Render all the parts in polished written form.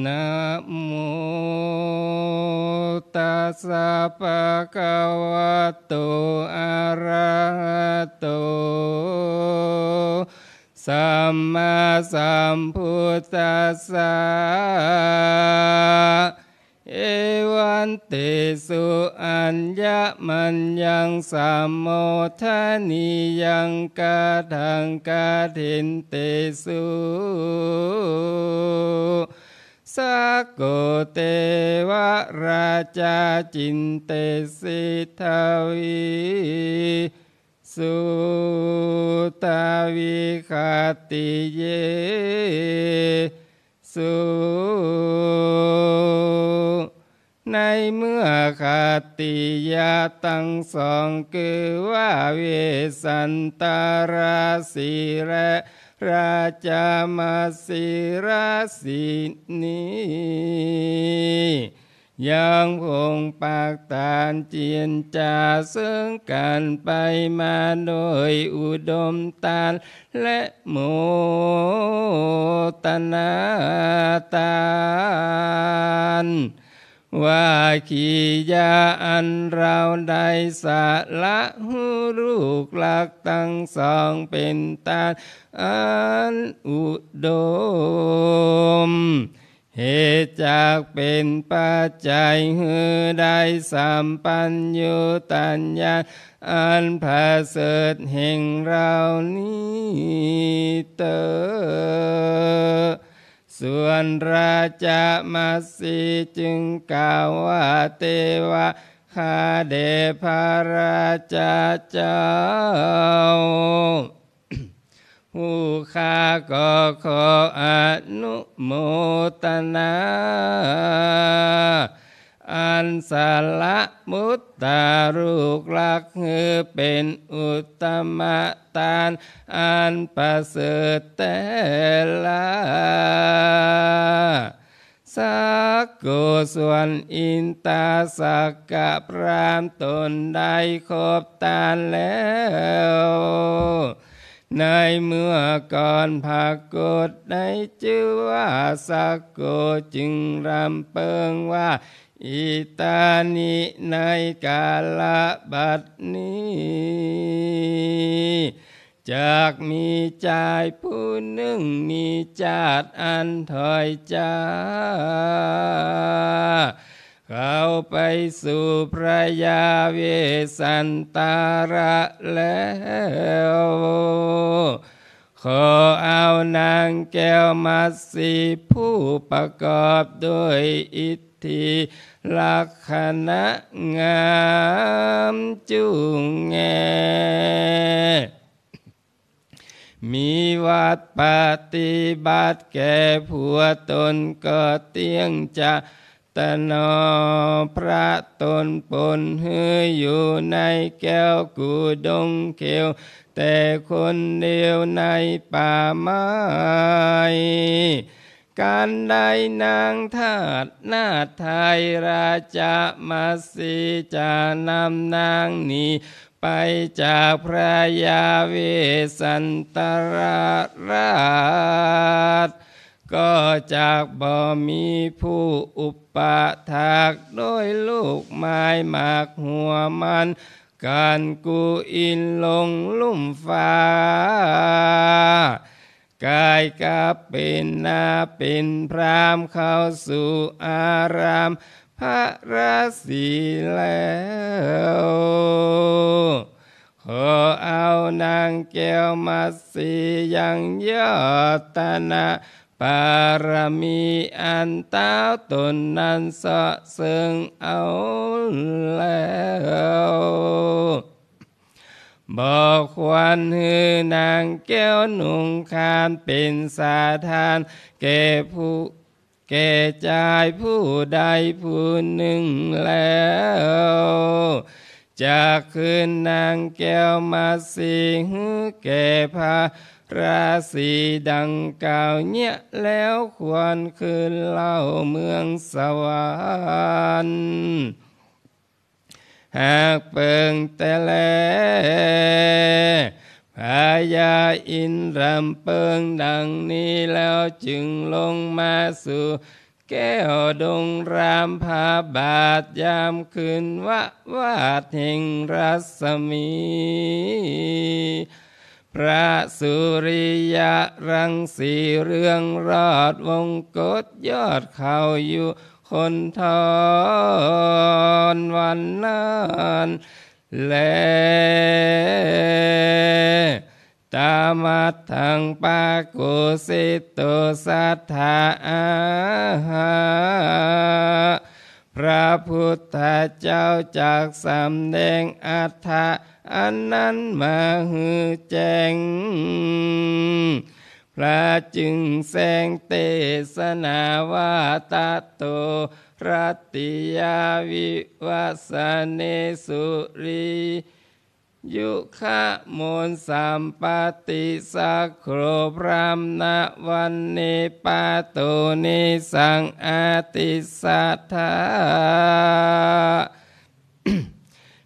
นะโมตัสสะภะคะวะโตอะระหะโตสัมมาสัมพุทธัสสะเอวันติสุอัญญมัญญังสัมโมทานิยังกาทังกาถินติสุสักโกเตวะราชาจินเตสิทาวิสุตาวิคติเยสุในเมื่อคติยาตั้งสองคือว่าเวสันตาราสีและราชามาสีราศีนี้ยังคงปากตานเจียนจาซึ่งการไปมาโดยอุดมตานและโมตนาตานว่าขียาอันเราได้สะละหูลูกหลักตั้งสองเป็นตาอันอุดมเหตุจากเป็นปัจจัยหือได้สัมปัญญูตัญญาอันพระเสริฐแห่งเรานี้เตอส่วนราชามาสีจึงกล่าวว่าเทวะข้าเดพระราชาเจ้าผู้ข้าก็ขออนุโมทนาอันสาละมุตตาลูกหลักคือเป็นอุตตมตานอันประเสริฐแต่ละสักโกส่วนอินตาสักกะพรามตนได้ครบตานแล้วในเมื่อก่อนภากฏได้ชื่อว่าสักโกจึงรำเพิงว่าอิตานิในกาลบัดนี้จากมีชายผู้หนึ่งมีชาติอันถอยจากเข้าไปสู่พระยาเวสันตาระแล้วขอเอานางแก้วมัตสีผู้ประกอบด้วยอิทธิลักษณะงามจุงแงมีวัดปฏิบัติแก่ผัวตนก็เตียงจะตนอพระตนปนหืออยู่ในแก้วกูดงเขียวแต่คนเดียวในป่าไม้การได้นางทาสนาไทยราชามาสีจะนำนางนี้ไปจากพระยาเวสันตราชก็จากบ่มีผู้อุปถากโดยลูกไม้หมากหัวมันการกูอินลงลุ่มฟ้ากายกับเป็นนาเป็นพรามเข้าสู่อารามพระราศีแล้วขอเอานางแก้วมัตสียังยอดตนะปารมีอันเต้าตนนั้นสะเสริงเอาแล้วบอกควันหือนางแก้วนุ่งคานเป็นสาทานแก่ชายผู้ใดผู้หนึ่งแล้วจากคืนนางแก้วมาสีแก่พระราศีดังกล่าวเนี่ยแล้วควรคืนเล่าเมืองสวรรค์หากเปิงแต่แลพญาอินทร์รำเปิงดังนี้แล้วจึงลงมาสู่ แก้วดงรามพาบาทยามคืนวาดแห่งรัศมีพระสุริยะรังสีเรืองรอดวงกฏยอดเขาอยู่คนทอนวันนั้นแลตามัดทางปากุสิโตสัทธาอาหาพระพุทธเจ้าจากสำแดงอัฏฐะอันนั้นมาหือแจ้งพระจึงแสงเทศนาว่าตาโตรัตติยาวิวัสเนสุริยุคะโมนสัมปติสักโครพรามนาวันเนปาโตเนสังอาติสัทธา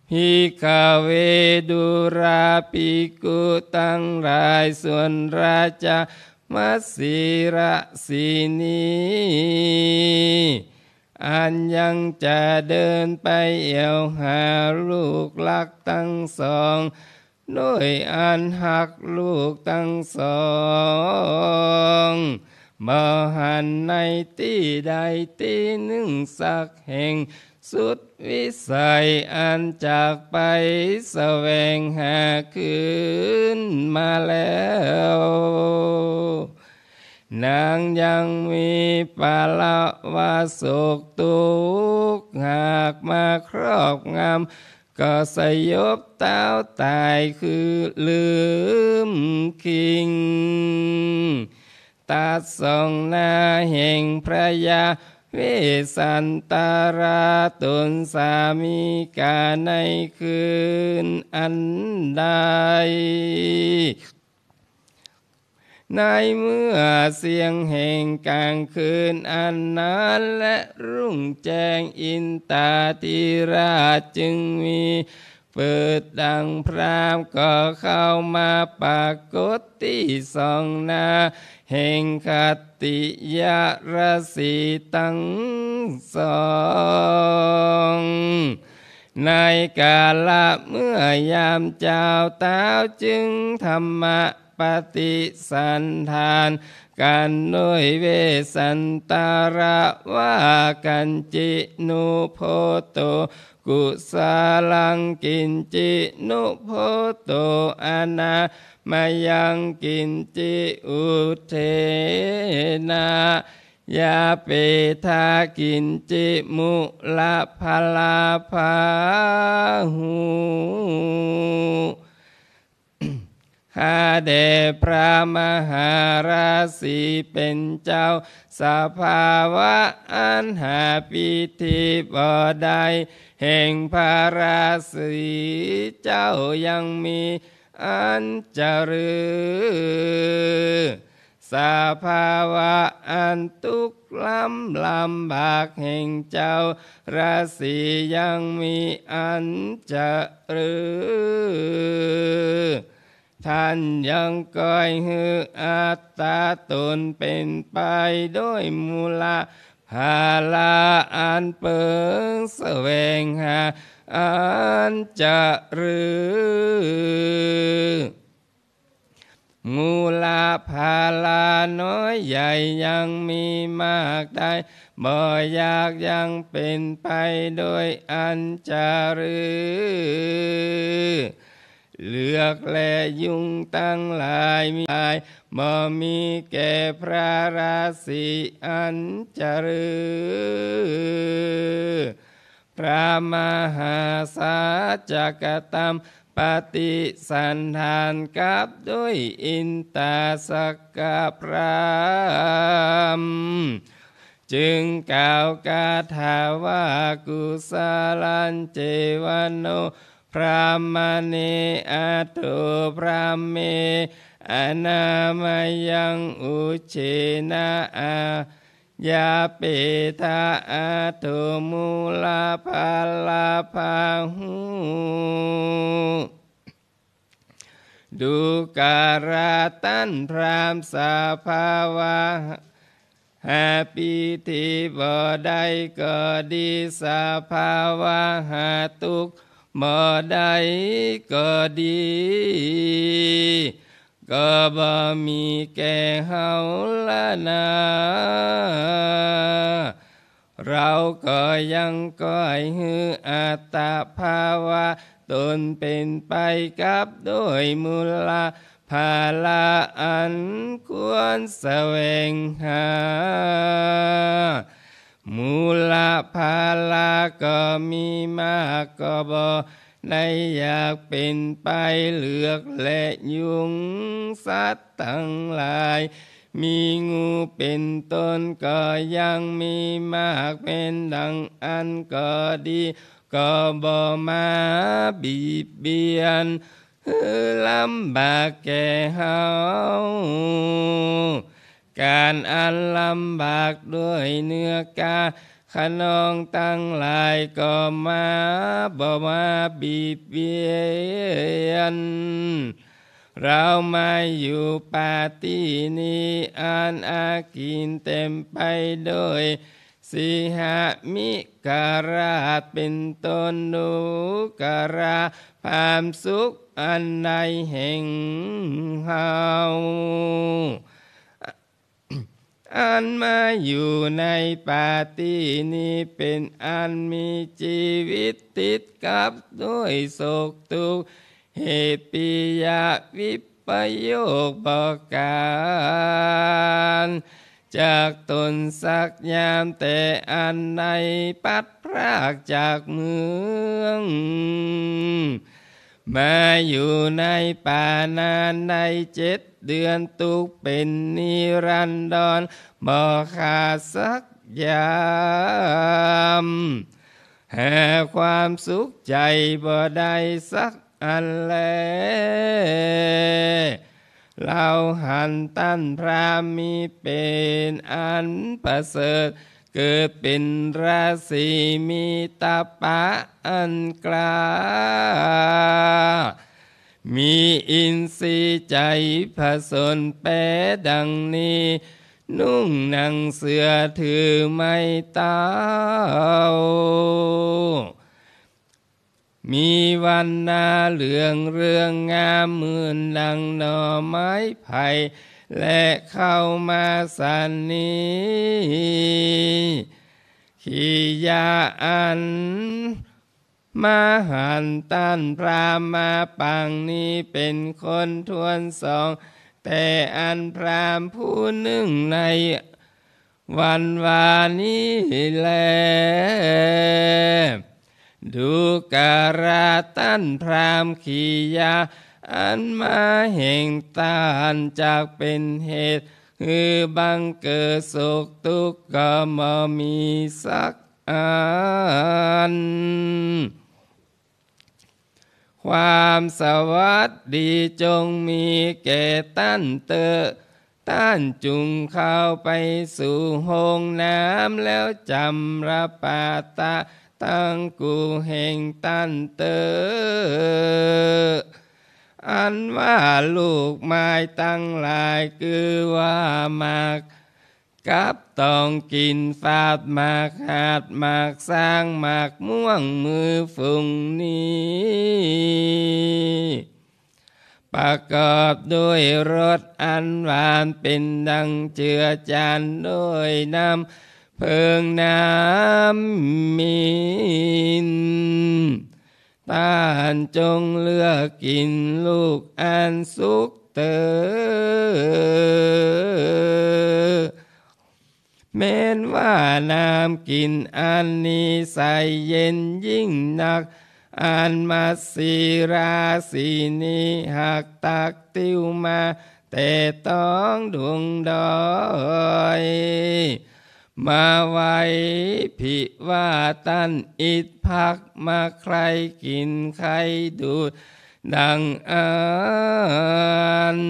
พิกเวดุราปิกุตั้งหลายส่วนราชามัสสิระสีนีอันยังจะเดินไปเอี่ยวหาลูกลักทั้งสองโดยอันหักลูกทั้งสองบ่หันในที่ใดที่หนึ่งสักแห่งสุดวิสัยอันจากไปแสวงหาคืนมาแล้วนางยังมีปาละวาสุขทุกข์หากมาครอบงำก็สยบเต้าตายคือลืมคิงตัดส่องหน้าแห่งพระยาเวสันตาราตนสามีกาในคืนอันใดในเมื่อเสียงแห่งกลางคืนอันนั้นและรุ่งแจ้งอินตาธิราชจึงมีเปิดดังพรามก็เข้ามาปรากฏที่สองนาแห่งคติยรสีทั้งสองในกาลเมื่อยามเจ้าเต้าจึงธรรมะปฏิสันทานกันด้วยเวสันตาระว่ากันจินุโพโตกุสาลังกินจินุโพโตอานามายังกินจิอุเทนายาเปทากินจิมุละพลาภาหูหาเดพระมหาราศีเป็นเจ้าสภาวะอันหาพิธีบ่ได้แห่งพระราศีเจ้ายังมีอันเจริญสภาวะอันทุกข์ลำบากแห่งเจ้าราศียังมีอันเจริญท่านยังก้อยหืออัตตาตนเป็นไปด้วยมูลภาลาอันเปิงแสวงหาอันจะรือมูลภาลาน้อยใหญ่ยังมีมากได้บ่อยากยังเป็นไปโดยอันจะรือเลือกและยุงตั้งหลายมีบ่มีแก่พระราศีอันเจริญพระมหาสาจักตัมปฏิสันทานกับด้วยอินตาสักกะพรามจึงกล่าวคาถาว่ากุศลันเจวันโนพระมณีอัตโตพระเมอนามายังอุเชนะอายาเปทาอัตโตมูลภาลาภาหูดูการาตันพรามสาภาวะ หาปีติบ่ได้ก็ดีสภาวะหาทุกข์บ่ได้ก็ดีก็บ่มีแก่เฮาละนะเราก็ยังก้อยฮืออัตตภาวะตนเป็นไปกับโดยมูลภาละอันควรแสวงหามูลภาละก็มีมากก็บ่ได้อยากเป็นไปเลือกและยุงสัตว์ทั้งหลายมีงูเป็นต้นก็ยังมีมากเป็นดังอันก็ดีก็บ่มาบีบเบียนลำบากแก่เฮาการอันลำบากด้วยเนื้อกาขนองตั้งหลายก็มาบ่มาบีบเบียนเรามาอยู่ปาที่นี้อันอากินเต็มไปโดยสิหามิการาชเป็นต้นนุการาความสุขอันใดแห่งเฮาอันมาอยู่ในปาที่นี้เป็นอันมีชีวิตติดกับด้วยโศกทุกข์เหตุปิยวิปโยคประการจากตนสักยามแต่อันใดปัดพรากจากเมืองมาอยู่ในป่านานใน7 เดือนตุกเป็นนิรันดรบ่ขาดสักยามหาความสุขใจบ่ได้สักอันแลเราหันตั้นพรามมีเป็นอันประเสริฐเกิดเป็นราศีมีตาปะอันกล้ามีอินทรีย์ใจผสมแปรดังนี้นุ่งหนังเสือถือไม้เต้ามีวันนาเหลืองเรืองงามเหมือนดังหน่อไม้ไผ่และเข้ามาสันนี้ขียาอันมาหันตันพรามาปังนี้เป็นคนทวนสองแต่อันพรามผู้หนึ่งในวันวานี้แลดูการาตันพรามขียาอันมาแห่งตานจากเป็นเหตุคือบังเกิดโศกทุกข์ก็บ่มีสักอันความสวัสดีจงมีแก่ตั้นเตอต้านจุงเข้าไปสู่ห้องน้ำแล้วจำระปาตะตั้งกูแห่งตั้นเตออันว่าลูกไม้ตั้งหลายคือว่ามากกับต้องกินฟาดหมากหาดหมากสร้างหมากม่วงมือฝุ่งนี้ประกอบด้วยรสอันหวานเป็นดังเจือจานด้วยน้ำเพิงน้ำมินต้านจงเลือกกินลูกอันสุกเตอแม้นว่าน้ำกินอันนี้ใสเย็นยิ่งนักอันมาสีราศีนี้หากตักติ้วมาแต่ต้องดวงดอยมาไว้ผิว่าตันอิดพักมาใครกินใครดูดดังอัน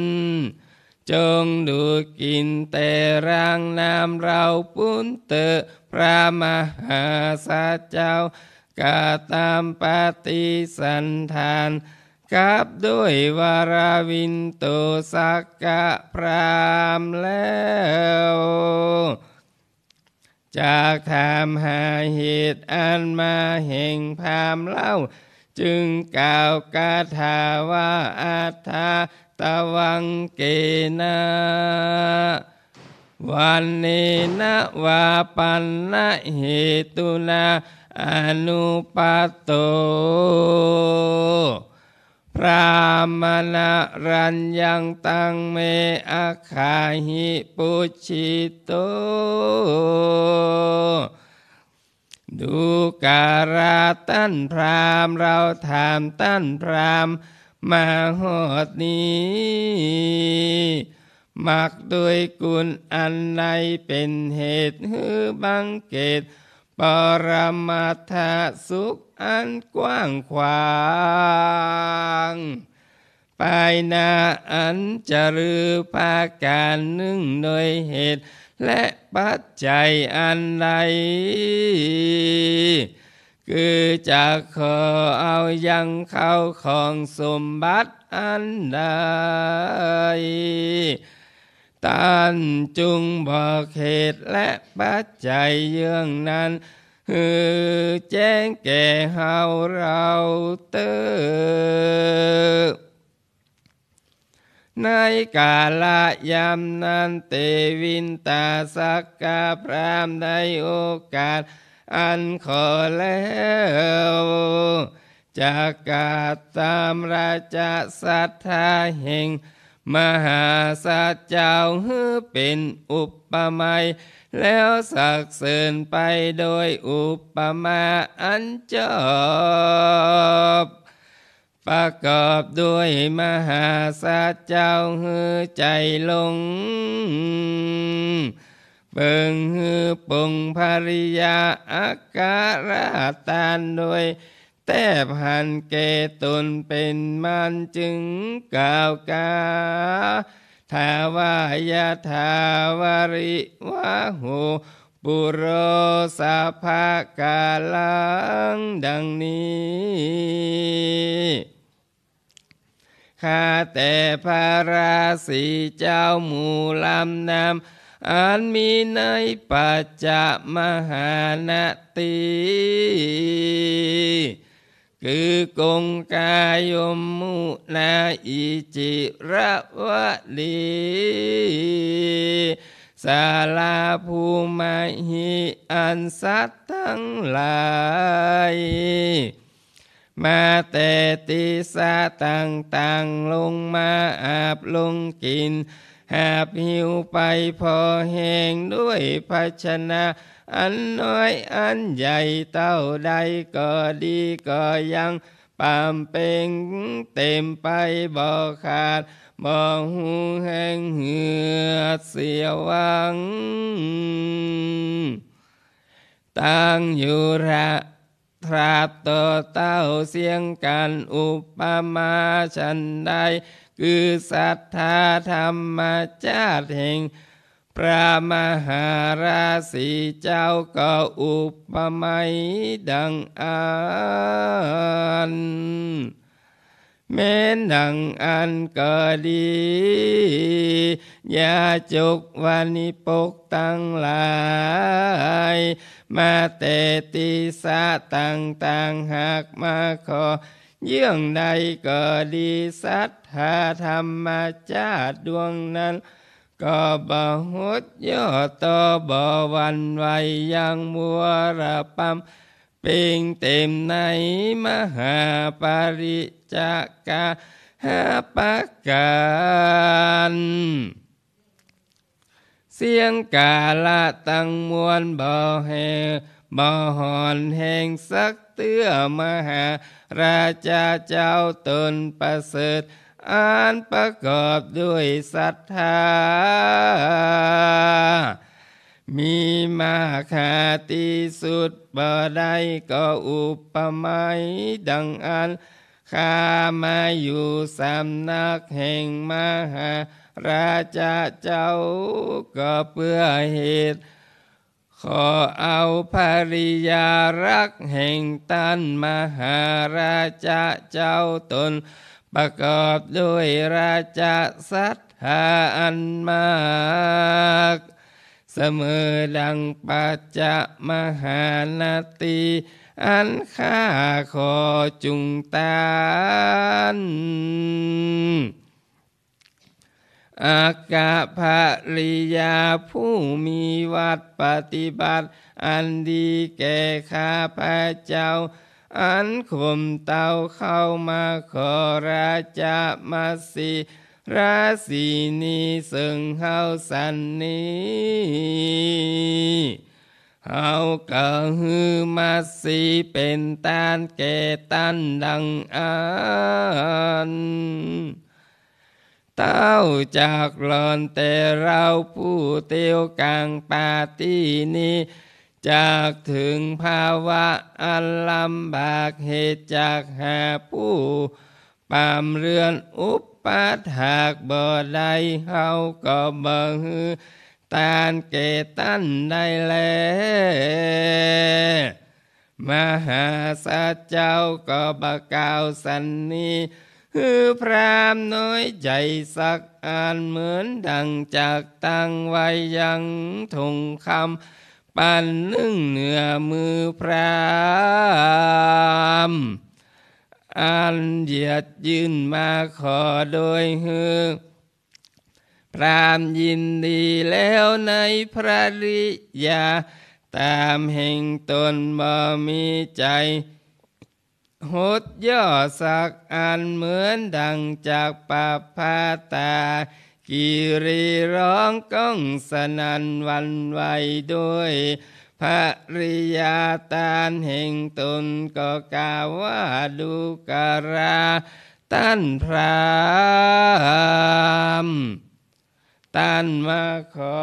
จงดูกินแต่ร่างน้ำเราปุ้นเตอพระมหาสัจเจ้ากาตามปฏิสันทานกับด้วยวาราวินโตสักกะพรามแล้ว จากถามหาเหตุอันมาแห่งพราหมณ์เล่าจึงกล่าวคาถาว่าอัฏฐาตวังเกนะวันเนนะวาปันนะเหตุนาอนุปัตโตพรามณรัญญังตังเมอาคาหิปุชิโตดูการาตั้นพรามเราถามตั้นพรามมาหอดนี้มักด้วยกุลอันใดเป็นเหตุฮือบังเกตปรมัตถสุขอันกว้างขวางไปนาอันจะรือภาการนึ่งโดยเหตุและปัจจัยอันใดคือจะขอเอายังเข้าของสมบัติอันใดตันจุงบอกเหตุและปัจจัยเยื่องนั้นแจ้งแก่เฮาเราเตอในกาลยามนั้นเตวินตาสักกาพรามได้โอกาสอันขอแล้วจากกาตามราชศรัทธาแห่งมหาสัจเจ้าเป็นอุปมาแล้วสักเสริญไปโดยอุปมาอันจบประกอบด้วยมหาสัจเจ้าใจลงเบิ่งปงภริยาอาการาตานโดยแต้พันเกตนเป็นมันจึงกล่าวกาทาวายาทาวาริวะโหปุโรสาภากาลังดังนี้ข้าแต่พระราศีเจ้าหมู่ลำนำอันมีในปัจจมหานติคือกงกายมมุนาอิจิระวะลีสาลาภูมาหิอันสัตว์ทั้งหลายมาแต่ติสาต่างๆลงมาอาบลงกินหาบหิวไปพอแห้งด้วยภาชนะอันน้อยอันใหญ่เท่าใดก็ดีก็ยังปามเป่งเต็มไปบ่ขาดบ่หูแห้งเหือดเสียวังตั้งอยู่ทราบต่อเต้าเสียงกันอุปมาฉันใดคือศรัทธาธรรมชาติแห่งพระมหาราศีเจ้าก็อุปมาดังอันแม้นดังอันก็ดียาจกวานิปกตั้งหลายมาแต่ติสาต่างๆหากมาขอเยื่องใดก็ดีศรัทธาธรรมชาติดวงนั้นก็บ่หดย่อต่อบ่หวั่นไหวยังมัวระปำเป่งเต็มในมหาปริจักกาหาปักการเสียงกาละตั้งมวลบ่แห่บ่หอนแห่งสักเตื้อมหาราชาเจ้าตนประเสริฐอันประกอบด้วยศรัทธามีมาคาติสุดบ่ได้ก็อุปมาดังอันข้ามาอยู่สำนักแห่งมหาราชาเจ้าก็เพื่อเหตุขอเอาภริยารักแห่งตันมหาราชาเจ้าตนประกอบด้วยราชศรัทธาอันมาก เสมอดังปัจจมหานาตีอันข้าขอจุงตานอากาภริยาผู้มีวัดปฏิบัติอันดีแก่ข้าพระเจ้าอันข่มเต่าเข้ามาขอราชมัสสีราศีนีซึ่งเฮาสันนี้เฮาก็ฮือมัสสีเป็นตานแก่ตันดังอันเต้าจากหลอนแต่เราผู้เตียวกลางปาตีนี้จากถึงภาวะอันลำบากเหตุจากหาผู้ปามเรือนอุปปัฏหากบ่ได้เฮาก็บ่ฮือตานเกตันได้แลมหาสัจเจ้าก็บ่กล่าวสันนี้ฮือพรามน้อยใจสักอันเหมือนดังจากตั้งไว้ยังทงคำปันนึ่งเหนือมือพรามอันเหยียดยืนมาขอโดยฮือพรามยินดีแล้วในพระริยาตามแห่งตนบ่มีใจหดย่อสักอันเหมือนดังจากปาพาตากิริร้องก้องสนันวันไหวด้วยภริยาตานแห่งตนก็กล่าวว่าดูการาตันพรามตันมาขอ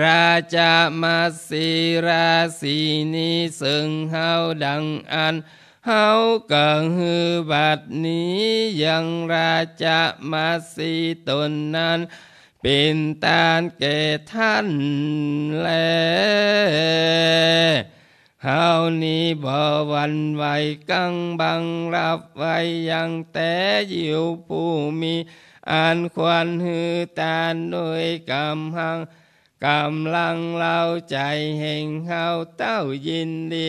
ราชมัสสีราศีนี้ซึ่งเฮาดังอันเฮาก็ฮือบัดนี้ยังราชมัสสีตนนั้นเป็นตานแก่ท่านแลเฮานี้บ่หวั่นไหวกังบังรับไว้ยังแต่ยิวผู้มีอันควรฮือตานโดยกำลังเล่าใจแห่งเฮาเต้ายินดี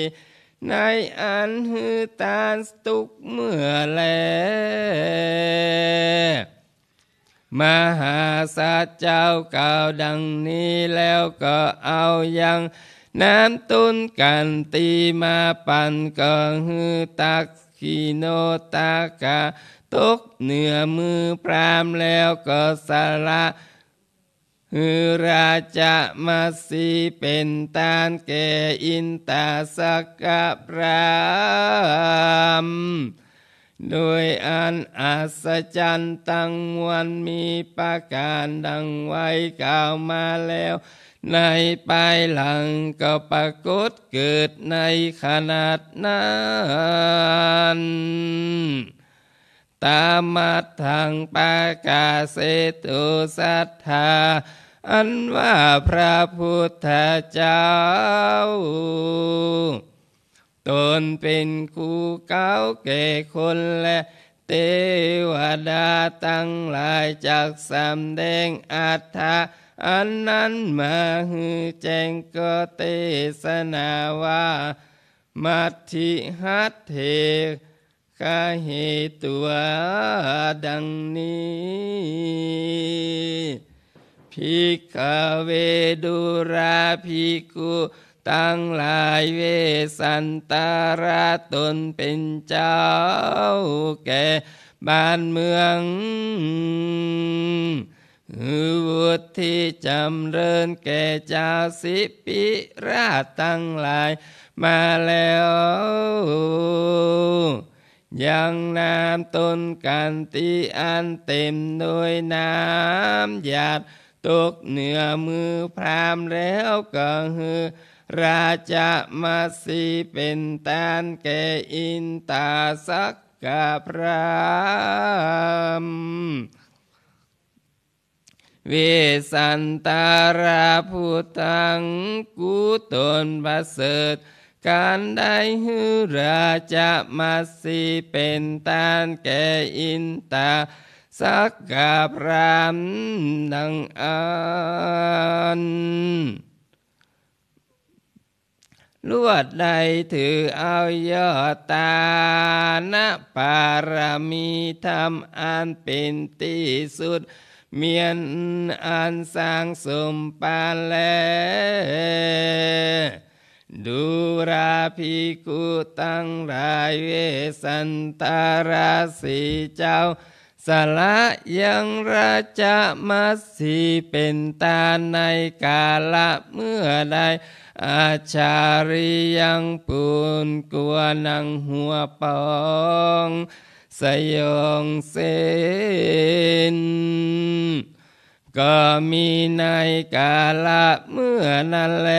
ในอันฮือตานตุกเมื่อแลมหาสัจเจ้ากล่าวดังนี้แล้วก็เอายังน้ำตุนกันตีมาปั่นก็ฮือตักขีโนตากาตกเหนือมือพรามแล้วก็สละฮือราชมัสสีเป็นตานแก่อินตาสักกะพรามโดยอันอัศจรรย์ตั้งมวลมีประการดังไว้กล่าวมาแล้วในภายหลังก็ปรากฏเกิดในขนาดนั้นตามมาทางปากาเสตุสัทธาอันว่าพระพุทธเจ้าตนเป็นคู่เก้าแก่คนและเทวดาตั้งหลายจากสำแดงอัตถะอันนั้นมาฮือแจ้งก็เทศนาว่ามัทธิหัตเถกาเหตัวดังนี้ภิกขเวดุราภิกขุตั้งหลายเวสันตาราตนเป็นเจ้าแก่บ้านเมืองวุฒิจำเริญแก่เจ้าสิปิราชตั้งหลายมาแล้วยังน้ำต้นกันติอันเต็มโดยน้ำหยาดตกเหนือมือพรามแล้วก็ฮือราชมัสสีเป็นตานแก่อินตาสักกะพรามเวสันตาราพุทธังกุตนประเสริฐการได้ฮือราชมัสสีเป็นตานแก่อินตา สักกะพรามดังอันลวดใดถือเอายอดตานะปารมีธรรมอันเป็นที่สุดเมียนอันสร้างสมปานแลดูราภิกขุตั้งหลายเวสันตาราสีเจ้าสละยังราชมัสสีเป็นตาในกาละเมื่อใดอาชาริยังปุนกวนังหัวปองสยองเสนก็มีในกาละเมื่อนั้นแล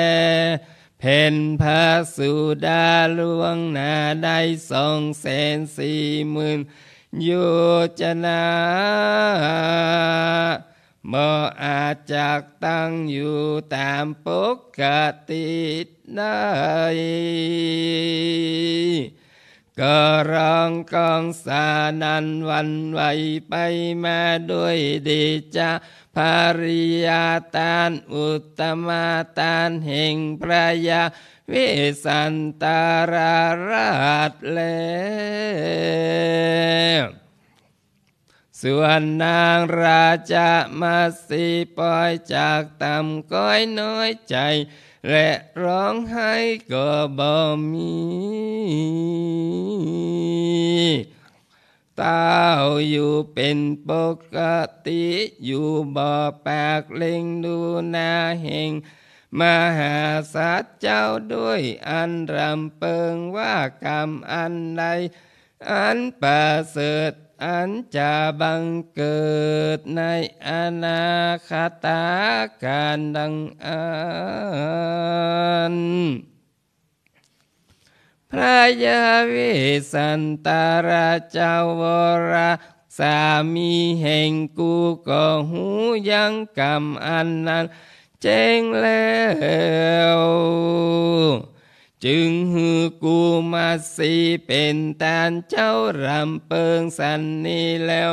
เพ็ญพระสุดาล่วงหน้าได้240,000 โยชนาบ่อาจจักตั้งอยู่ตามปกติได้ก็ร้องกองสานันวันไหวไปมาด้วยเดชะภริยาตานอุตตมาตานแห่งพระยาเวสันตาราราชแล้วส่วนนางราชมัสสีปล่อยจากต่ำก้อยน้อยใจและร้องไห้ก็บ่มีเต้าอยู่เป็นปกติอยู่บ่ปากเล็งดูหน้าแห่งมหาสัจเจ้าด้วยอันรำเปิงว่ากรรมอันใดอันประเสริฐอันจะบังเกิดในอนาคตการดังอันพระยาเวสันตาราเจ้าวรสามีแห่งกูก็หูยังกรรมอันนั้นแจ้งแล้วจึงหือกูมาสีเป็นตานเจ้ารำเปิงสันนี้แล้ว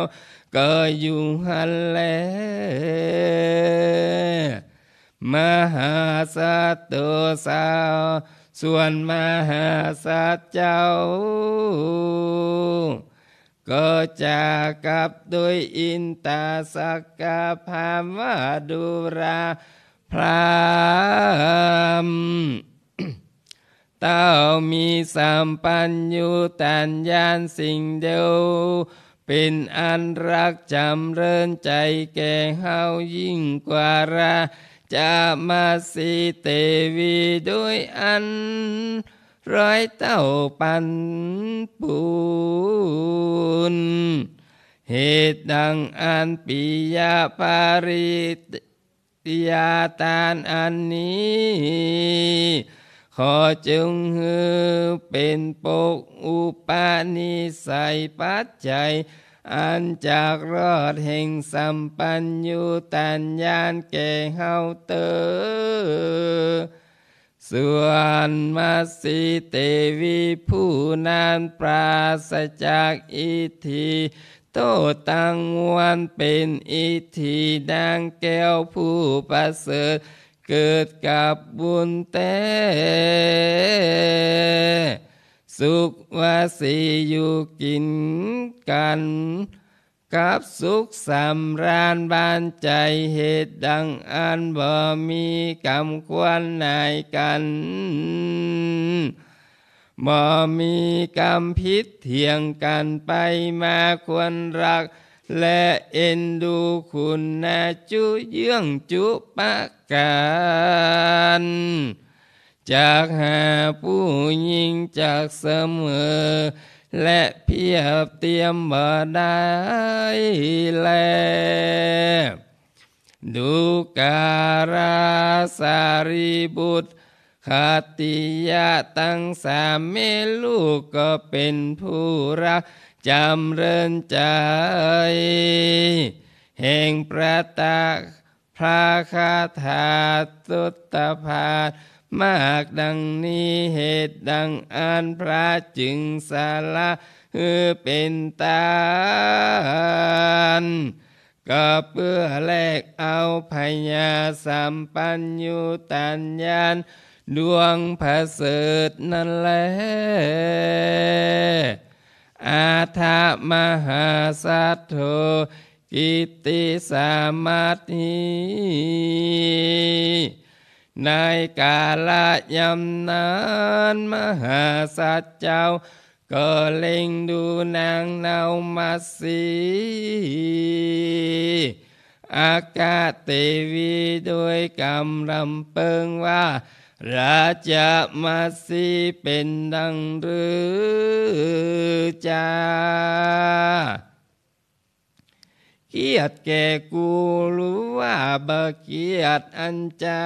ก็อยู่หันแล้วมหาสัตโตสาวส่วนมหาสัตเจ้าก็จะกลับโดยอินตาสักกะพามวาดุราพรามเต้ามีสัมปัญญูตัญญาณสิ่งเดียวเป็นอันรักจำเริญใจแก่เฮายิ่งกว่าราจะมาสีเตวีด้วยอันร้อยเต้าปันปูนเหตุดังอันปิยาภาริยาตานอันนี้ขอจงฮือเป็นปกอุปนิสัยปัจจัยอันจากรอดแห่งสัมปัญญูตัญญาณแก่เฮาเตอส่วนมัสสีเตวีผู้นานปราศจากอิทธิโตตังวันเป็นอิทธินางแก้วผู้ประเสริฐเกิดกับบุญแต่สุขวาสีอยู่กินกันกับสุขสำราญบานใจเหตุดังอันบ่มีกรรมควรนายกันบ่มีกรรมพิษเถียงกันไปมาควรรักและเอ็นดูคุณนาจุเยื่องจุปะกันจากหาผู้ยิ่งจากเสมอและเพียบเทียมบ่ได้แลดูการาสารีบุตรขัตติยะตั้งสามเมลูกก็เป็นผู้รักจำเริญใจแห่งพระตาพระคาถาตุตตภาสมากดังนี้เหตุดังอันพระจึงสละ เป็นตาลก็เพื่อแลกเอาพญาสัมปัญญูตัญญาณดวงพระเสริฐนั่นแลอาทามหาสัทโธกิตติสามัตถิในกาลยำนานมหาสัจเจ้าก็เล็งดูนางนาวมาสีอากาศเทวีโดยกำลำเปิงว่าราชมาสีเป็นดังหรือจาเกียรติแก่กูรู้ว่าบ่เกียรติอันจา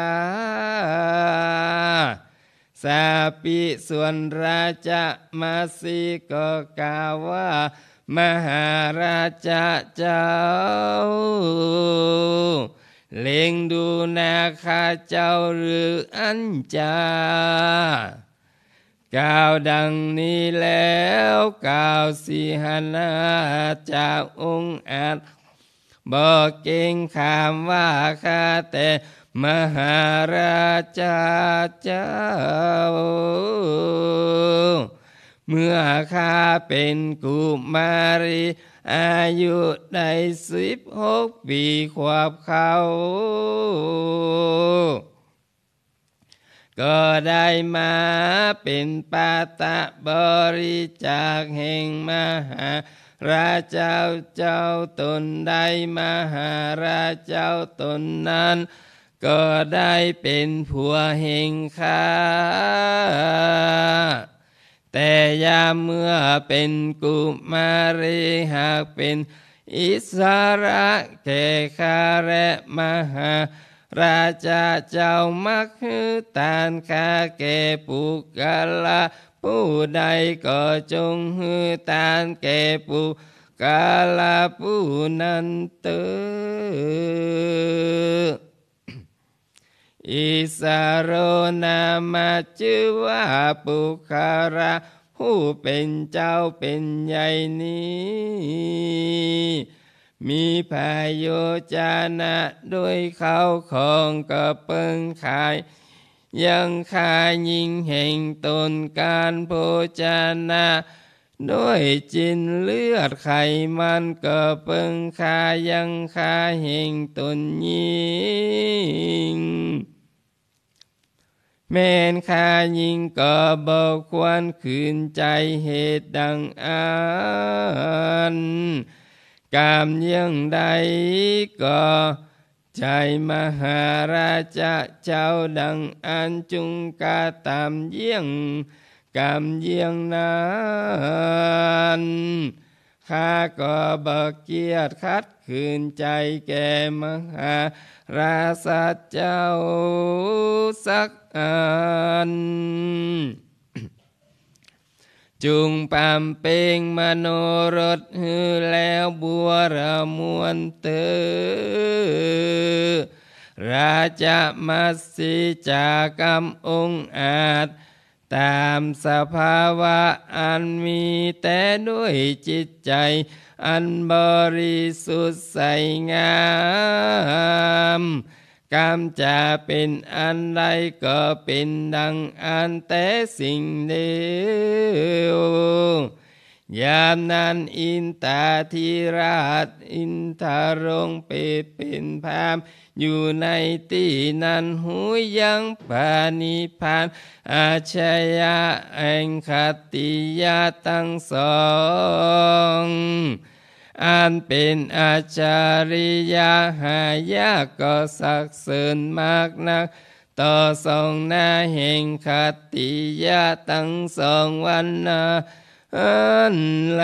สาปิส่วนราชมาสีก็กล่าวว่ามหาราชเจ้าเล็งดูนาคาเจ้าหรืออันจากล่าวดังนี้แล้วกล่าวสิหนาจากองค์อาจบอกเก่งขามว่าข้าแต่มหาราชเจ้าเมื่อข้าเป็นกุมารีอายุได้16 ปีขวบเขาก็ได้มาเป็นปาตะบริจาคแห่งมหาราชเจ้าตนได้มหาราชเจ้าตนนั้นก็ได้เป็นผัวแห่งข้าแต่ยามเมื่อเป็นกุมารีหากเป็นอิสระแก่ข้าและมหาราชเจ้ามักฮือตานข้าแก่ปุกละผู้ใดก็จงฮือตานแก่ปุกละผู้นั้นเตออิสโรนามาชื่อว่าปุคาระผู้เป็นเจ้าเป็นใหญ่นี้มีพายุจานะด้วยเขาของกระเปิงขายยังขายยิงแห่งตนการโภชนะด้วยจินเลือดไขมันก็เปิงขายยังขายแห่งตนยิงแม่นข้ายิงก็บอกควรขืนใจเหตุดังอันกามยังใดก็ใจมหาราชเจ้าดังอันจุงกาตามเยี่ยงกามเยี่ยงนั้นข้าก็บอกเกียรติคัดขืนใจแก่มหาราชเจ้าสักอันจุงปามเปงมโนรสฮือแล้วบัวระมวนเตอราชมัสสิจากรรมองค์อาจตามสภาวะอันมีแต่ด้วยจิตใจอันบริสุทธิ์ใสงามกรรมจะเป็นอันใดก็เป็นดังอันแต่สิ่งเดียวยามนั้นอินตาธิราชอินทรงเปรตเป็นพามอยู่ในที่นั้นหูยังปานิพานอาชญะแห่งคติยาทั้งสองอันเป็นอาจาริยาหายากก็สักเสริญมากนักต่อสองหน้าแห่งคติยาทั้งสองวันนาอันแล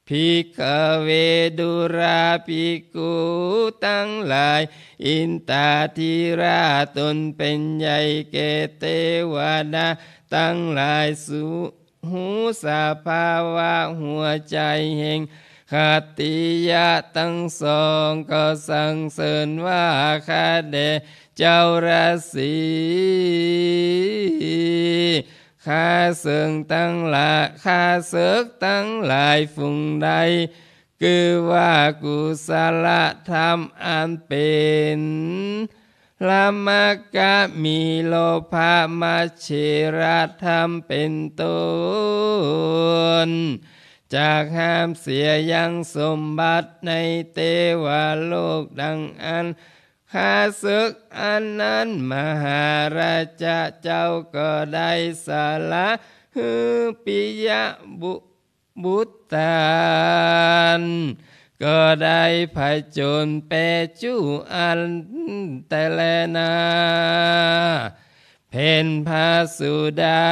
ภิกขเวดุราภิกขุทั้งหลายอินตาธิราตนเป็นใหญ่แก่เทวดาทั้งหลายสุหูสภาวะหัวใจแห่งคติยะทั้งสองก็สรรเสริญว่าข้าแด่เจ้าราศีข ข้าศึกตั้งหลายข้าศึกตั้งหลายฝูงใดคือว่ากุศลธรรมอันเป็นละมกะมีโลภะมัชฌิรธรรมเป็นต้นจากห้ามเสียยังสมบัติในเทวโลกดังอันข้าศึกอันนั้นมหาราชเจ้าก็ได้สละฮือปิยบุตรก็ได้ผจญเปจูอันแต่แลนาเพนพาสุดา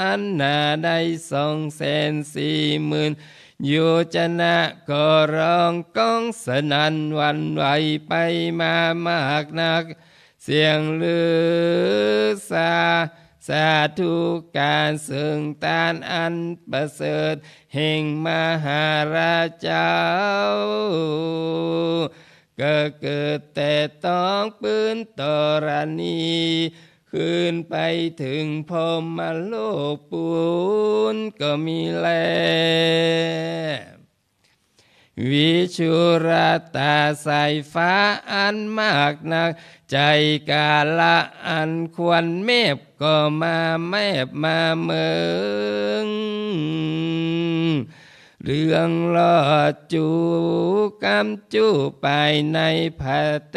อันนาได้240,000โยชนะก็ร้องก้องสนั่นหวั่นไหวไปมามากนักเสียงลือสาธุการซึ่งตานอันประเสริฐแห่งมหาราชเจ้าก็เกิดแต่ต้องปืนตรณีขึ้นไปถึงพรหมโลกปูนก็มีแลวิชุราตาสายฟ้าอันมากนักใจกาละอันควรเมบก็มาแมบมาเมืองเรื่องลอดจูกำจูไปในพระเต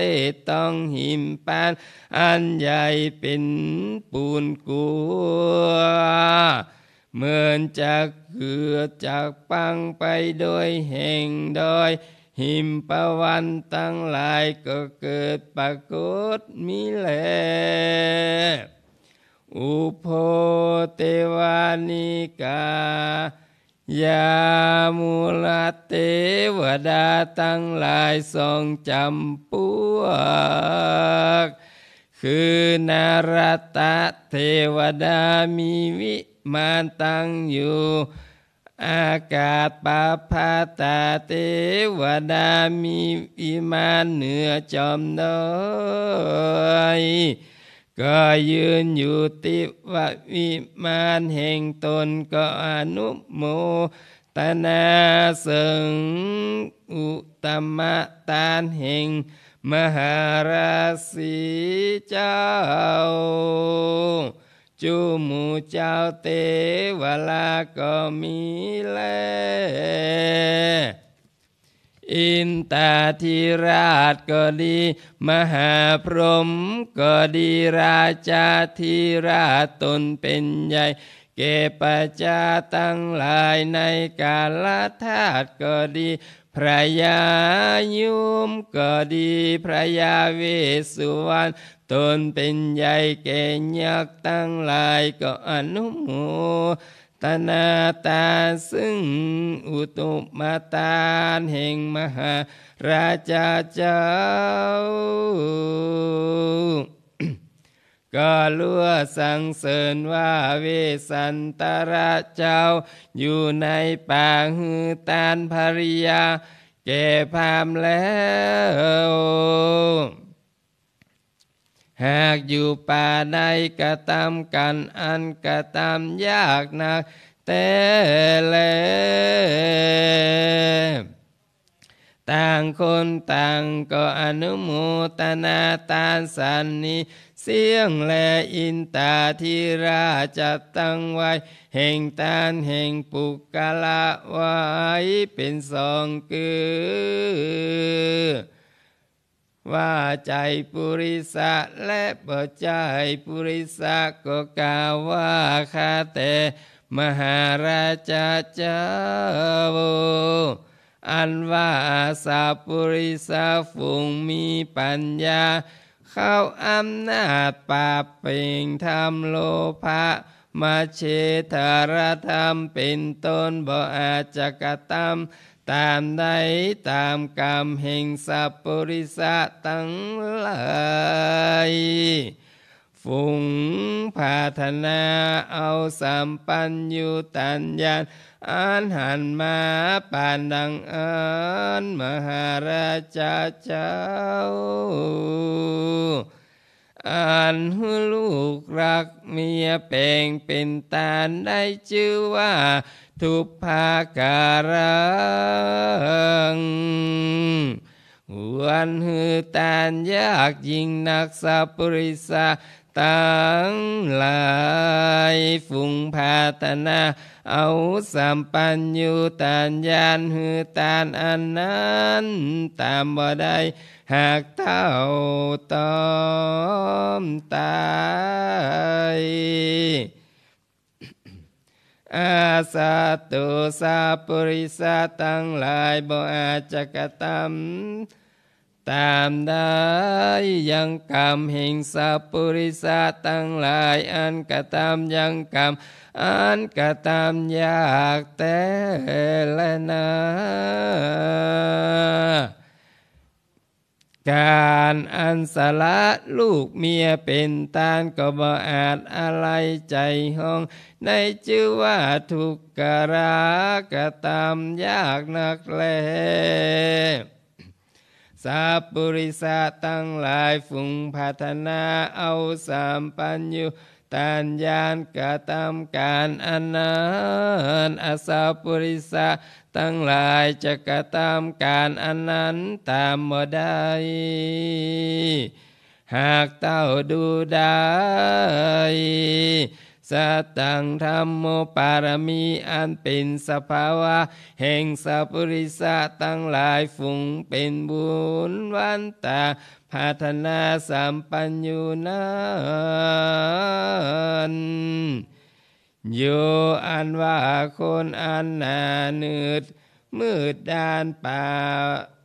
ต้องหิมปานอันใหญ่เป็นปูนกัวเหมือนจากเกือจากปังไปโดยแห่งโดยหิมปวันตั้งหลายก็เกิดปรากฏมิแลอุโพเทวานิกายามูลเทวดาตั้งหลายทรงจำพวกคือนารัตเทวดามีวิมานตั้งอยู่อากาศปาพาตาเทวดามีวิมานเหนือจอมน้อยก็ยืนอยู่ติววิมานแห่งตนก็อนุโมทนาสึงอุตมะตานแห่งมหาราศีเจ้าจูหมู่เจ้าเทวลาก็มีแลอินตาธิราชก็ดีมหาพรหมก็ดีราชาธิราชตนเป็นใหญ่เก็บประชาตั้งหลายในกาลธาตุก็ดีพระยายุมก็ดีพระยาเวสสุวรรณตนเป็นใหญ่แก่ยักษ์ตั้งหลายก็อนุโมทนาตาซึ่งอุตุมาตานแห่งมหาราชเจ้าก็ลัวสั่งเสริญว่าเวสันตระเจ้าอยู่ในป่าหือตานภริยาแก่พามแล้วหากอยู่ป่าใดกระทำกันอันกระทำยากนักแต่แลต่างคนต่างก็อนุโมทนาตานสันนิเสียงและอินตาธิราชจัดตั้งไว้แห่งตานแห่งปุกกะละไว้เป็นสองคือว่าใจปุริสะและปัจจัยปุริสะก็กล่าวว่าข้าแต่มหาราชเจ้าอันว่าสาปุริสะฝูงมีปัญญาเข้าอำนาจปราบเป่งทำโลภะมาเชทารธรรมเป็นต้นบ่อาจจะกระทำตามใดตามกรรมแห่งสัพปุริสะทั้งหลายฝูงภาธนาเอาสัมปัญญูตัญญาอันหันมาปานดังอันมหาราชเจ้าอัน วันลูกรักเมียแปลงเป็นตาลได้ชื่อว่าทุพพาการังวันตาลยากยิ่งนักสัพปริสาตั้งหลายฝุ่งพาตนาเอาสัมปัญญูตานยานตานอันนั้นตามบ่ได้หากเท่าตอมตายอาสาตุสัพปริสาตั้งหลายบ่อาจจะกระทำตามได้ยังกรรมแห่งสัพปริสาตั้งหลายอันกระทำยังกรรมอันกระทำยากแต่ละนาการอันสละลูกเมียเป็นตาลก็บ่อาจอะไรใจห้องในชื่อว่าทุกขรากระทำยากนักแลสัพปริสาตั้งหลายฝุ่งพัฒนาเอาสัมปัญญูตานยานกระทำการอันนั้นอสัพปริสาตั้งหลายจะกระทำการอันนั้นตามบ่ได้หากเต้าดูได้สัตตังธัมโมปารมีอันเป็นสภาวะแห่งสัพปริสาตั้งหลายฝุ่งเป็นบุญวันตาพัฒนาสัมปัญญูนั้นโยอันว่าคนอันหนานืดมืดด้านป่า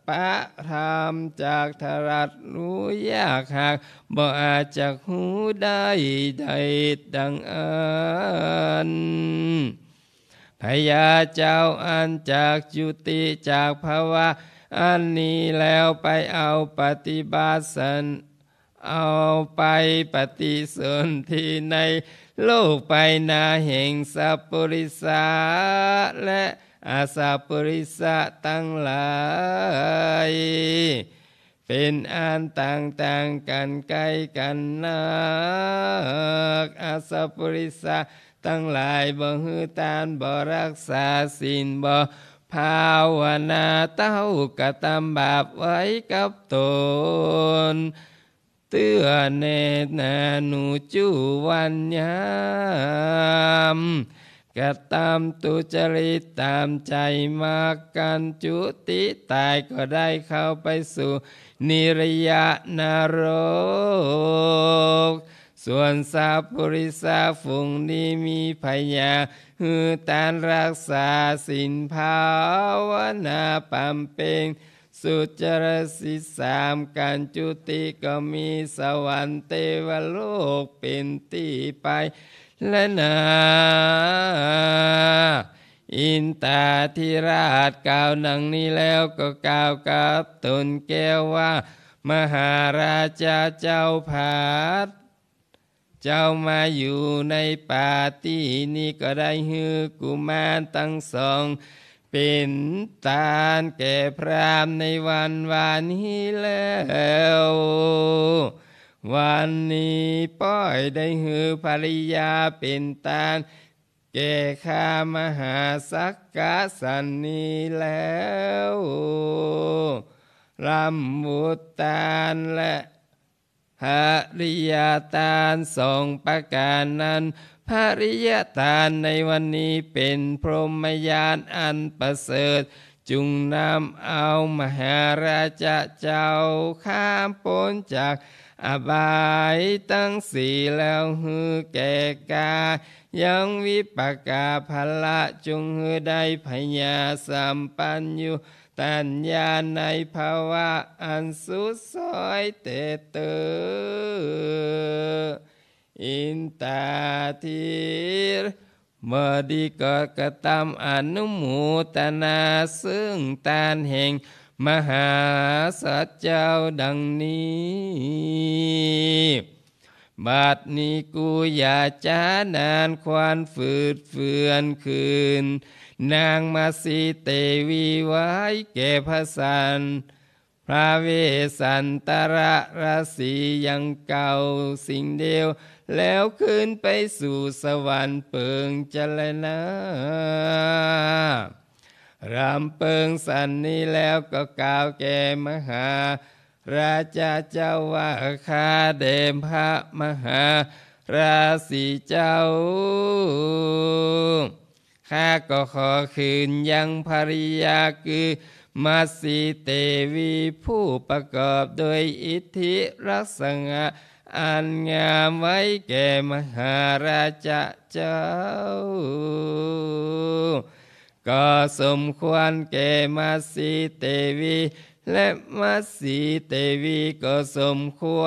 ปะธรรมจากทรัสรู้ยากหากบ่อาจจะหูได้ใดดังอันพญาเจ้าอันจากจุติจากภาวะอันนี้แล้วไปเอาปฏิบัติสันเอาไปปฏิสนธิในโลกไปนาแห่งสัพปริสาและอาสัพปริสะตั้งหลายเป็นอันต่างๆกันไกลกันนักอาสัพปริสะตั้งหลายบ่ฮือตานบ่รักษาศีลบ่ภาวนาเต้ากระทำบาปไว้กับตนเตือนเนตนาหนูจูวันยามกระทำตุจริตตามใจมากันจุติตายก็ได้เข้าไปสู่นิรยนรกส่วนสัพปริสาฝุ่งนี้มีพยาหือตานรักษาศีลภาวนาปำเพ็ญสุจริตศีลสามการจุติก็มีสวรรค์เทวโลกเป็นที่ไปและนาอินตาธิราชกล่าวดังนี้แล้วก็กล่าวกับตนแก้วว่ามหาราชาเจ้าผาดเจ้ามาอยู่ในป่าที่นี้ก็ได้ฮือกุมารทั้งสองเป็นตาลแก่พรามในวันวานนี้แล้ววันนี้ป้อยได้ฮือภริยาเป็นตาลแก่ข้ามหาสักกะสันนี้แล้วรำบุตรตาลและภริยาทานสองประการนั้นภริยาทานในวันนี้เป็นพรหมญาณอันประเสริฐจุงนำเอามหาราชาเจ้าข้ามพ้นจากอบายตั้งสี่แล้วฮือแก่กายังวิปากาภละจงฮือได้พญาสัมปัญญูตัญญาในภาวะอันสุดซอยเตเตอินตาทิรเมื่อดีก็กระทำอนุโมทนาซึ่งตานแห่งมหาสัจเจ้าดังนี้บัดนี้กูอย่าจ้านานควานฝืดเฟือนคืนนางมาสีเตวีไว้แก่พระสันพ พระเวสสันตราสียังเก่าสิ่งเดียวแล้วขึ้นไปสู่สวรรค์เปิงเจริญนะรำเปิงสันนี้แล้วก็กล่าวแก่มหาราชาเจ้าว่าข้าเดชพระมหาราศีเจ้าข้าก็ขอคืนยังภริยาคือมัสสีเตวีผู้ประกอบโดยอิทธิลักษณะอันงามไว้แก่มหาราชาเจ้าก็สมควรแก่มัสสีเตวีและมัสสีเตวีก็สมคว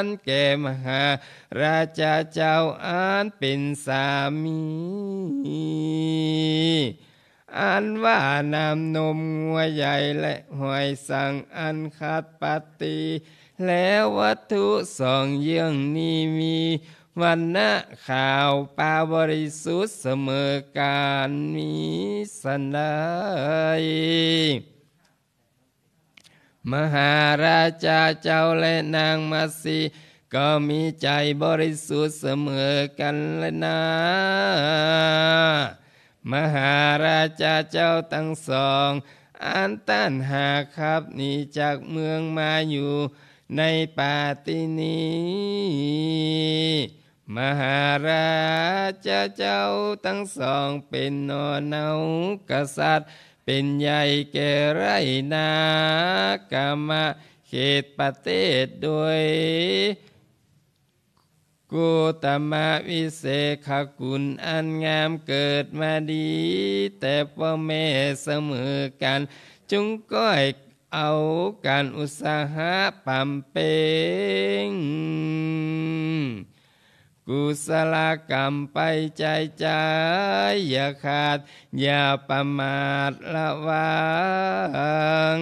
รแก่มหาราชาเจ้าอันเป็นสามีอันว่านำนมงัวใหญ่และหอยสังอันคัดปฏิแล้ววัตถุสองเยี่ยงนี้มีวันนะข่าวปาบริสุทธิ์เสมอการมีสันไดมหาราชาเจ้าและนางมัสสีก็มีใจบริสุทธิ์เสมอกันเลยนะมหาราชาเจ้าทั้งสองอันต้านหาครับหนีจากเมืองมาอยู่ในป่าที่นี้มหาราชาเจ้าทั้งสองเป็นนอนเนากษัตริย์เป็นใหญ่แก่ไรนากามะเขตประเทศโดยกุตมะวิเศษขกุลอันงามเกิดมาดีแต่พ่อแม่เสมอกันจงก้อยเอาการอุตสาหะปั่มเป่งกุศลกรรมไปใจอย่าขาดอย่าประมาทระวัง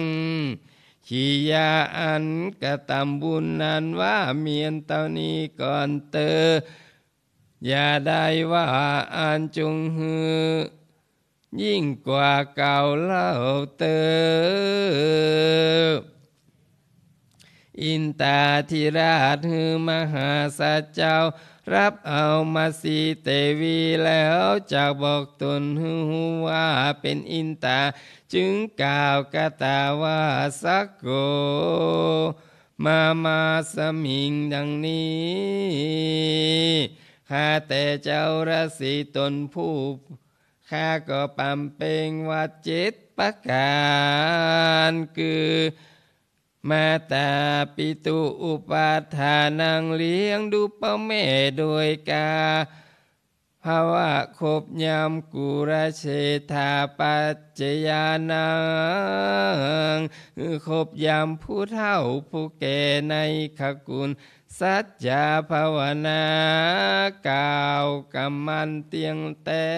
ขียาอันกระทำบุญนั้นว่าเมียนเท่านี้ก่อนเตออย่าได้ว่าอันจงหือยิ่งกว่าเก่าเล่าเตออินตาธิราชหือมหาสัจเจ้ารับเอามาสีเตวีแล้วจากบอกตนหือว่าเป็นอินตาจึงกล่าวกตาว่าสักโกมาสมิงดังนี้ข้าแต่เจ้าราศีตนผู้ข้าก็ปำเปงว่า7ประการคือมาตาปิตุอุปาทานังเลี้ยงดูพ่อแม่โดยกาภาวะคบยามกุราเชธาปัจเจยานังคบยามผู้เฒ่าผู้แก่ในขกุลสัจจาภาวนากล่าวกรรมันเตียงแต่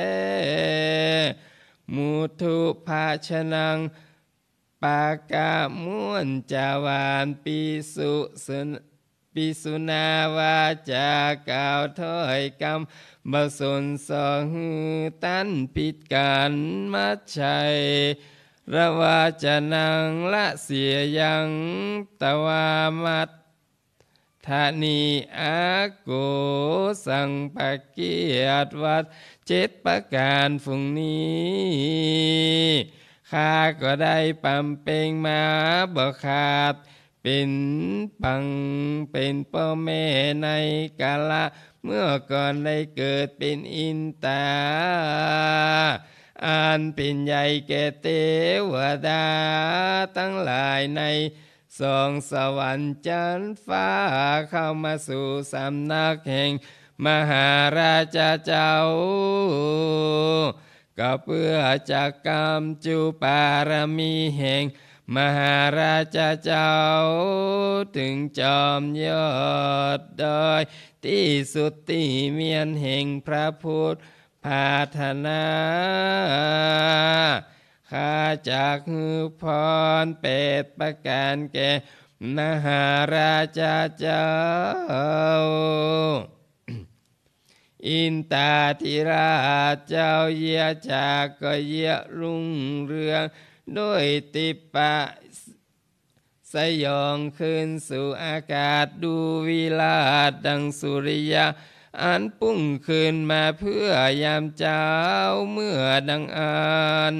มุทุภาชนังปากาม่วนจาวานปิสุนาวาจากล่าวถ้อยคำบสนสองตันผิดกันมัดชัยระวาจะนังละเสียยังตวามัตธานีอาโกสังปะเกียรติวัด7ประการฝุ่งนี้ข้าก็ได้ปำเปงมาบ่ขาดเป็นปังเป็นพ่อแม่ในกาละเมื่อก่อนได้เกิดเป็นอินตาอันเป็นใหญ่แก่เทวดาทั้งหลายในสองสวรรค์จันทร์ฟ้าเข้ามาสู่สำนักแห่งมหาราชาเจ้าก็เพื่อจะกำจุปารมีแห่งมหาราชาเจ้าถึงจอมยอดดอยที่สุดที่เมียนแห่งพระพุทธพาธนาข้าจากหือพร8ประการแก่มหาราชาเจ้าอินตาธิราชเจ้าเยียจากก็เยียรุ่งเรืองด้วยติปะ สยองขึ้นสู่อากาศดูวิลาศดังสุริยะอันพุ่งขึ้นมาเพื่อยามเช้าเมื่อดังอัน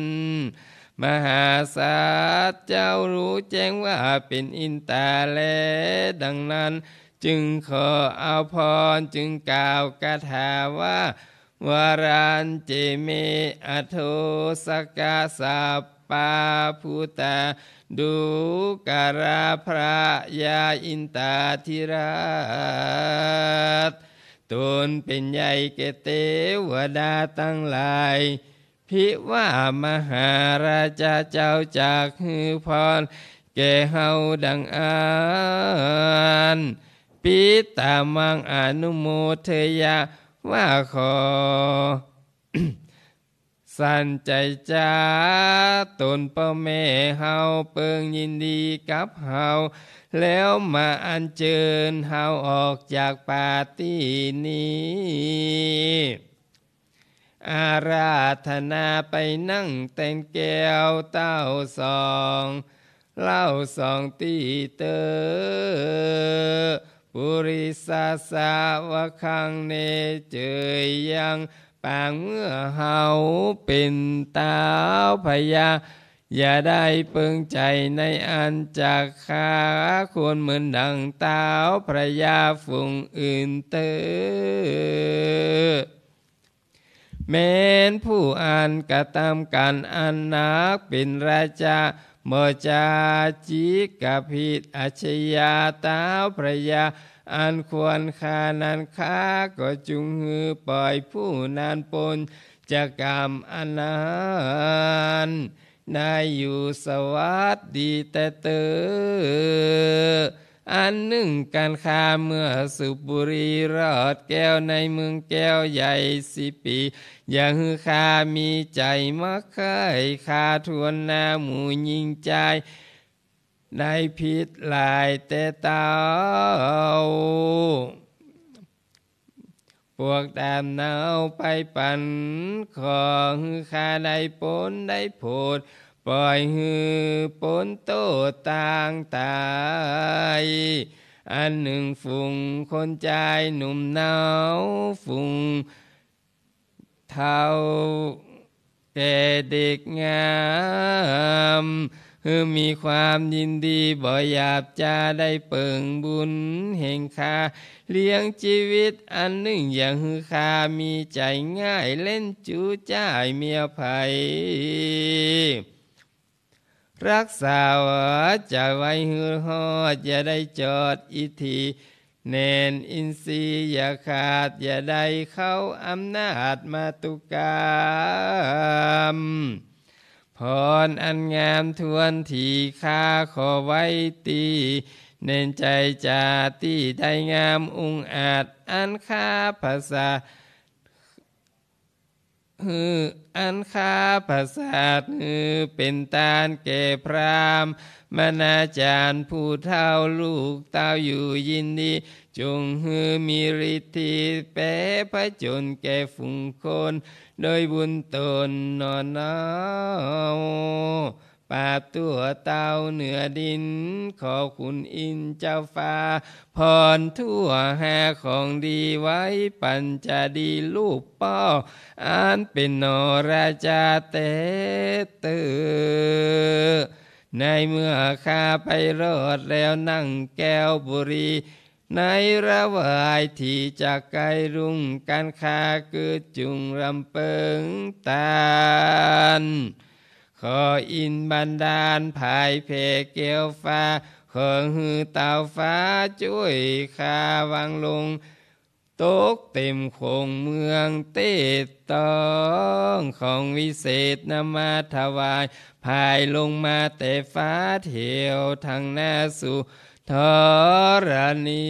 มหาศาลเจ้ารู้แจ้งว่าเป็นอินตาแลดังนั้นจึงขอเอาพรจึงกล่าวคาถาว่าวารันเจเมอโทสกาสัปปาภูตาดูการาพระยาอินตาธิราชตนเป็นใหญ่แก่เทวดาตั้งหลายพิว่ามหาราชาเจ้าจากฮือพรแก่เฮาดังอันปิตามังอนุโมเทยะว่าขอ สันใจจ้าตนพ่อแม่เฮาเปิงยินดีกับเฮาแล้วมาอัญเชิญเฮาออกจากปาร์ตี้นี้อาราธนาไปนั่งแต่งแก้วเต้าสองเล่าสองตีเตอปุริสาสาวะคังเนเจยยังปางเมื่อเฮาเป็นเต้าพญาอย่าได้เปิงใจในอันจากข้าควรเหมือนดังเต้าพระยาฝูงอื่นเตอแม้นผู้อ่านกระทำการอันนักเป็นราชาเมื่อจาจิกผิดอาชญาเต้าพระยาอันควรคานันค้าก็จุงหือปล่อยผู้นั้นปนจะกรรมอันนั้นได้อยู่สวัสดีแต่เตออันหนึ่งการค้าเมื่อสุบบุรีรอดแก้วในเมืองแก้วใหญ่10 ปีอย่าฮือข้ามีใจมักเคยข้าทวนหน้าหมู่ยิงใจได้ผิดหลายแต่เต้าพวกตามเนาไปปันขอฮือข้าได้ปนได้โพดปล่อยฮือปนโตต่างตายอันหนึ่งฝุ่งคนใจหนุ่มหนาวฝุ่งเท่าแก่เด็กงามมีความยินดีบ่อยาบจะได้เปิงบุญแห่งข้าเลี้ยงชีวิตอันหนึ่งอย่างฮือข้ามีใจง่ายเล่นจู้จ้ายเมียไผรักษาจะไว้ฮือฮอดอย่าได้จอดอิทีแนนอินทรีย์อย่าขาดอย่าได้เข้าอำนาจมาตุกามพรอันงามทวนทีข้าขอไว้ตีเน้นใจจาตีได้งามองอาจอันข้าภาษาอันข้าภาษาเป็นตาลแก่พรามมนาจารย์ผู้เท่าลูกเต้าอยู่ยินดีจงมีฤทธิแป้พระจนแก่ฝูงคนโดยบุญตนนอนเอาปราบตัวเต้าเหนือดินขอคุณอินเจ้าฟ้าพรทั่วหาของดีไว้ปัญจดีลูกป้ออันเป็นนราชาเตเตอในเมื่อข้าไปรอดแล้วนั่งแก้วบุรีในระวายที่จากไกลรุ่งการค้าเกิดจุงรำเปิงตาลขออินบันดาลภายเพแก้วฟ้าขอฮือเต่าฟ้าช่วยข้าวางลงตกเต็มคงเมืองเต้ตองของวิเศษนำมาถวายภายลงมาแต่ฟ้าเที่ยวทางหน้าสู่ธรณี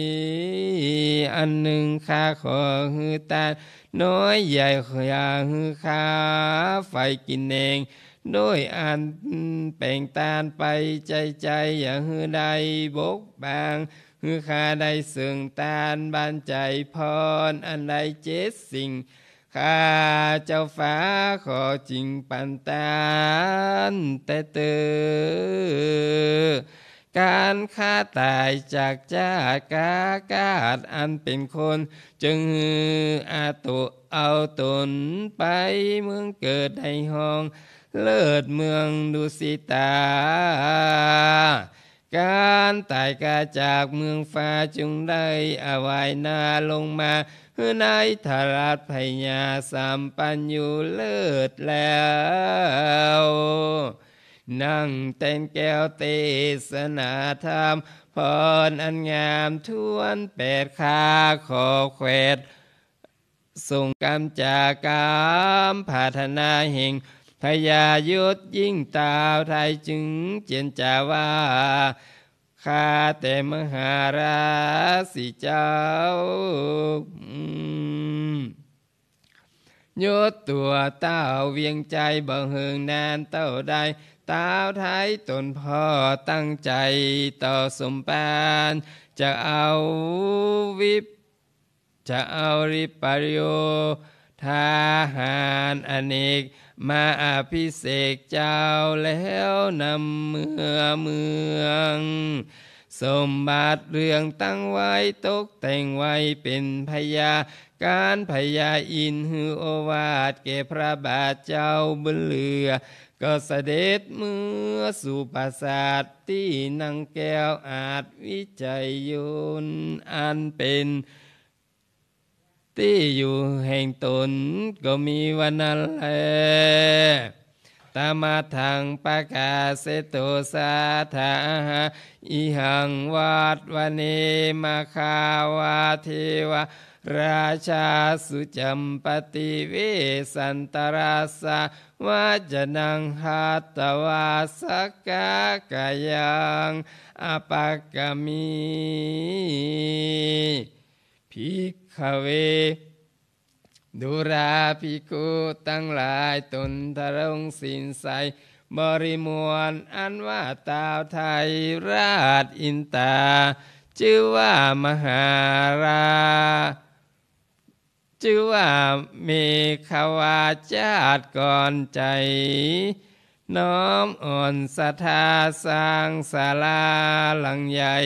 อันหนึ่งข้าขอฮือตาน้อยใหญ่ขอยาฮือข้าไฟกินเองโดยอันแป่งตาลไปใจอย่าฮือใดบกบางฮือข้าได้เสื่องตาลบานใจพรอันใด7 สิ่งข้าเจ้าฟ้าขอจริงปันตาลแต่เตอ การฆ่าตายจากจากากาศอันเป็นคนจึงอาตุเอาตนไปเมืองเกิดในห้องเลิศเมืองดุสิตาการตายกาจากเมืองฟ้าจึงได้อวายนาลงมาในธาราชพญาสัมปัญญูเลิศแล้วนั่งเต้นแก้วเทศนาธรรมพรอันงามทวนแปดคาขอแควดทรงกรรมจากกรรมพัฒนาแห่งพญายุทธยิ่งตาวไทยจึงเจนจาว่าข้าแต่มหาราศีเจ้ายศตัวเต้าเวียงใจบ่เฮิงนานเต้าใดต้าวไทยตนพ่อตั้งใจต่อสมปานจะเอาริปริโยทหารอเนกมาอภิเษกเจ้าแล้วนำเมืองสมบัติเรื่องตั้งไว้ตกแต่งไว้เป็นพญาการพญาอินหือโอวาทแก่พระบาทเจ้าบุญเหลือก็เสด็จเมื่อสู่ปราสาทที่นางแก้วอาจวิจัยยุนอันเป็นที่อยู่แห่งตนก็มีวันนั้นแลตามาทางปากาเสโตสาธาอิหังวัดวเนมาคาวาเทวะราชาสุจัมปติเวสันตราสาวาจนังหัตตวาสกากายังอปักกมิภิกขเวดุราภิกขุทั้งหลายตนทะรงสินใสบริมวลอันว่าตาวไทยราชอินตาชื่อว่ามหาราชื่อว่าเมขวาจาตก่อนใจน้อมอ่อนศรัทธาสร้างศาลาหลังใหญ่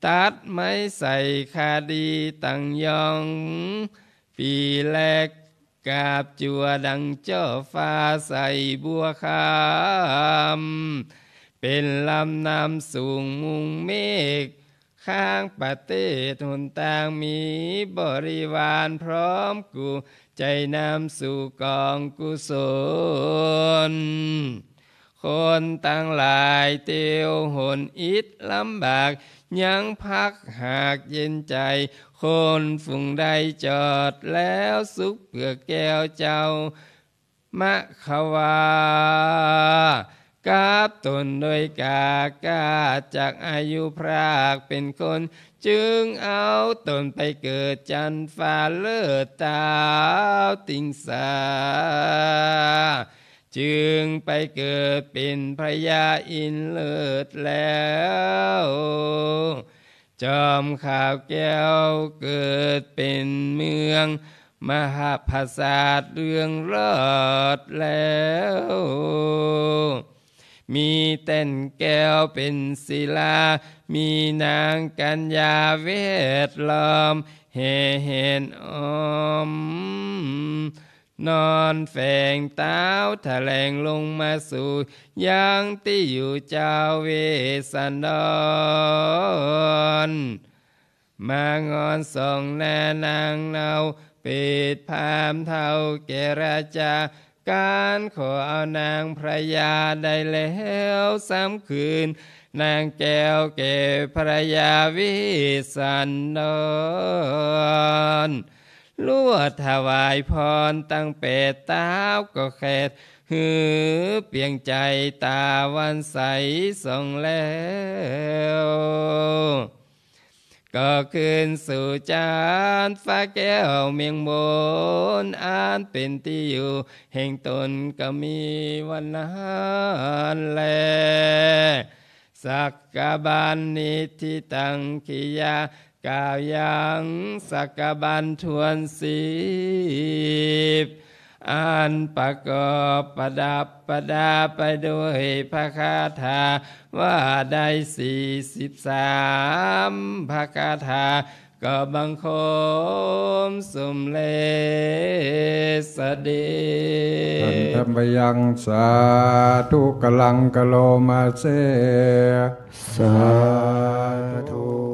ตัดไม้ใส่คาดีตั้งยองปีแรกกาบจัวดังเจ้าฟ้าใส่บัวคำเป็นลำน้ำสูงมุงเมฆข้างประเทศหนต่างมีบริวารพร้อมกูใจนำสู่กองกุศลคนตั้งหลายเตียวหนอิดลำบากยังพักหากเย็นใจคนฝุ่งใดจอดแล้วสุขเพื่อแก้วเจ้ามะขวากาบตนโดยกากาจากอายุพรากเป็นคนจึงเอาตนไปเกิดจันฟ้าเลิศตาวติงสาจึงไปเกิดเป็นพระยาอินเลิศแล้วจอมข่าวแก้วเกิดเป็นเมืองมหาภาษาเรื่องรอดแล้วมีเต้นแก้วเป็นศิลามีนางกัญญาเวทล้อมเห็นอ้อมนอนแฝงเต้าแถลงลงมาสู่ยังที่อยู่เจ้าเวสันดรมางอนส่องแนนางเนาปิดพามเท่าแก่ราชาการขอเอานางพระยาได้แล้ว3 คืนนางแก้วแก่พระยาวิสันดรลวดถวายพรตั้ง8 ต้าวก็แคดหือเปียงใจตาวันใสส่องแล้วก็คืนสู่จานฟ้าแก้วเมียงบนอันเป็นที่อยู่แห่งตนก็มีวันนั้นแลสักกะบันนิทิตังขิยากาวยังสักกะบันทวน10 อันประกอบประดับประดาไปด้วยพระคาถาว่าได้43พระคาถาก็บังคมสมเลสเดทันธรรมยังสาธุกลังกะโลมาเสสาธุ